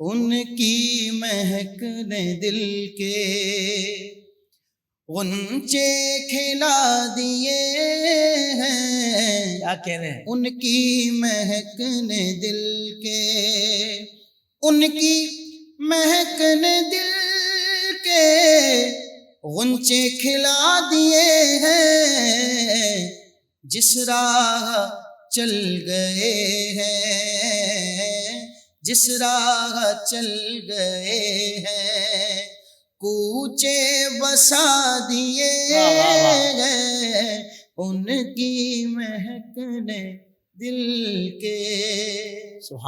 ان کی مہک نے دل کے غنچے کھلا دیے ہیں. کیا کہہ رہے ہیں؟ ان کی مہک نے دل کے، ان کی مہک نے دل کے غنچے کھلا دیے ہیں. جس راہ چل گئے ہیں، جس راہ چل گئے ہیں، کوچے بسا دیے ہیں. ان کی مہک نے دل کے.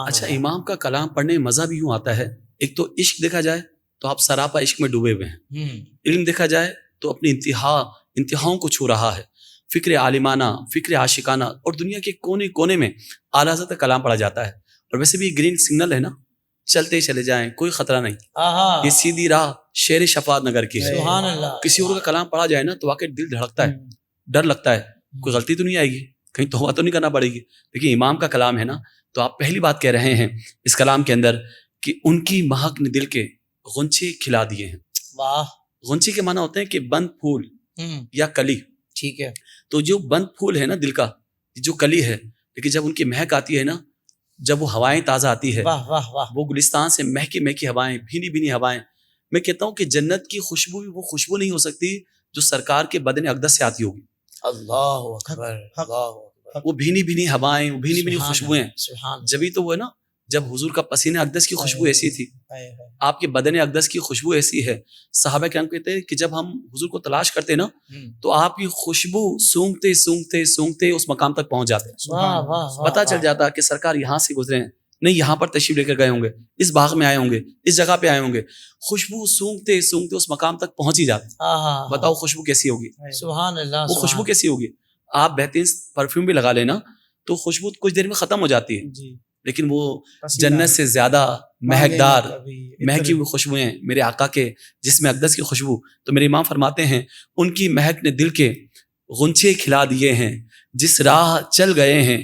اچھا، امام کا کلام پڑھنے میں مزہ بھی یوں آتا ہے. ایک تو عشق دیکھا جائے تو آپ سراپا عشق میں ڈوبے ہوئے ہیں، علم دیکھا جائے تو اپنی انتہاؤں کو چھو رہا ہے، فکر عالمانہ، فکر عاشقانہ، اور دنیا کے کونے کونے میں اعلیٰ حضرت کا کلام پڑھا جاتا ہے. اور ویسے بھی گرین سگنل ہے نا، چلتے چلے جائیں، کوئی خطرہ نہیں. یہ سیدھی راہ شیر شفاعت نگر کی ہے. سبحان اللہ. کسی اور کا کلام پڑھا جائے نا تو واقعی دل دھڑکتا ہے، ڈر لگتا ہے کوئی غلطی تو نہیں آئے گی، کہیں توبہ تو نہیں کرنا پڑے گی. لیکن امام کا کلام ہے نا، تو آپ پہلی بات کہہ رہے ہیں اس کلام کے اندر کہ ان کی مہک نے دل کے غنچے کھلا دیے ہیں. واہ. غنچے کے معنی ہوتے ہیں کہ بند پھول یا کلی. ٹھیک ہے. تو جو بند پھول ہے نا دل کا، جو کلی ہے، لیکن جب ان کی مہک آتی ہے نا، جب وہ ہوائیں تازہ آتی ہے، واہ واہ واہ. وہ گلستان سے مہکی مہکی ہوائیں، بھینی بھینی ہوائیں. میں کہتا ہوں کہ جنت کی خوشبو بھی وہ خوشبو نہیں ہو سکتی جو سرکار کے بدن اقدس سے آتی ہوگی. اللہ اکبر. اللہ اکبر. وہ بھینی بھینی ہوائیں، وہ بھینی بھینی خوشبوئیں، سبحان. جبھی تو وہ ہے نا، جب حضور کا پسینہ اقدس کی خوشبو ایسی تھی، آپ کے بدن اقدس کی خوشبو ایسی ہے. صحابہ کرام کہتے ہیں کہ جب ہم حضور کو تلاش کرتے نا تو آپ کی خوشبو سونگتے سونگتے سونگتے اس مقام تک پہنچ جاتے ہیں. پتہ چل جاتا کہ سرکار یہاں سے گزرے ہیں، نہیں یہاں پر تشریف لے کر گئے ہوں گے، اس باغ میں آئے ہوں گے، اس جگہ پہ آئے ہوں گے. خوشبو سونگتے سونگتے اس مقام تک پہنچ ہی جاتے. بتاؤ خوشبو کیسی ہوگی؟ سبحان اللہ. وہ خوشبو کیسی ہوگی؟ آپ بہترین پرفیوم بھی لگا لینا تو خوشبو کچھ دیر میں ختم ہو جاتی ہے، لیکن وہ جنت سے زیادہ مہکدار مہکی ہوئی خوشبوئیں، میرے آقا کے جسم اقدس کی خوشبو. تو میرے امام فرماتے ہیں ان کی مہک نے دل کے غنچے کھلا دیے ہیں، جس راہ چل گئے ہیں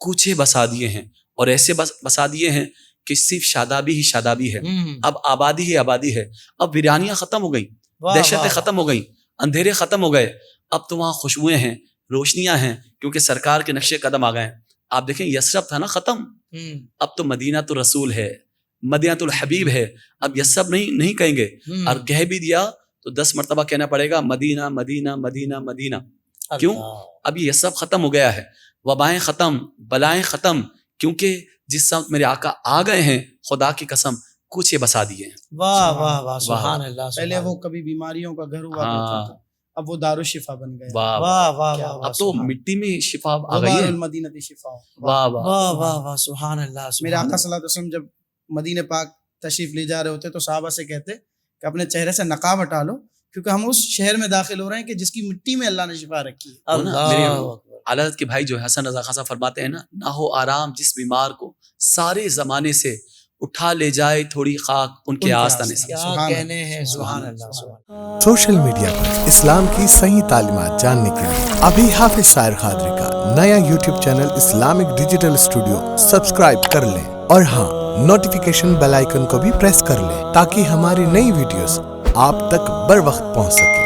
کوچے بسا دیے ہیں. اور ایسے بسا دیے ہیں کہ صرف شادابی ہی شادابی ہے، اب آبادی ہی آبادی ہے. اب ویرانیاں ختم ہو گئیں، دہشتیں ختم ہو گئیں، اندھیرے ختم ہو گئے. اب تو وہاں خوشبوئیں ہیں، روشنیاں ہیں، کیونکہ سرکار کے نقش قدم آ گئے ہیں. آپ دیکھیں یثرب تھا نا ختم، اب تو مدینہ تو رسول ہے، مدینہ تو الحبیب ہے. اب یثرب نہیں کہیں گے، اور کہہ بھی دیا تو 10 مرتبہ کہنا پڑے گا مدینہ مدینہ مدینہ مدینہ. کیوں؟ اب یہ یثرب ختم ہو گیا ہے، وبائیں ختم، بلائیں ختم، کیونکہ جس سمت میرے آقا آ گئے ہیں خدا کی قسم کوچے بسا دیے ہیں. واہ واہ واہ. سبحان اللہ. پہلے وہ کبھی بیماریوں کا گھر ہوا کرتا تھا، اب وہ دارالشفا بن گیا. واہ واہ واہ واہ. اب تو مٹی میں شفا آ گئی ہے. المدینہ شفا. واہ واہ واہ واہ واہ. سبحان اللہ. میرے آقا صلی اللہ علیہ وسلم جب مدینہ پاک تشریف لے جا رہے ہوتے تو صحابہ سے کہتے کہ اپنے چہرے سے نقاب ہٹا لو، کیونکہ ہم اس شہر میں داخل ہو رہے ہیں کہ جس کی مٹی میں اللہ نے شفا رکھی ہے. اللہ. اعلیٰ حضرت کے بھائی جو حسن رضا خان صاحب فرماتے ہیں نا، نہ ہو آرام جس بیمار کو سارے زمانے سے اٹھا لے جائے تھوڑی خاک ان کے آستانے سے. کیا کہنے ہیں. سبحان اللہ. سوشل میڈیا پر اسلام کی صحیح تعلیمات جاننے کے لیے ابھی حافظ سائر قادری کا نیا YouTube channel Islamic digital studio subscribe کر لیں، اور ہاں نوٹیفیکیشن بیل آئیکن کو بھی پریس کر لیں تاکہ ہماری نئی ویڈیوز آپ تک بر وقت پہنچ سکے.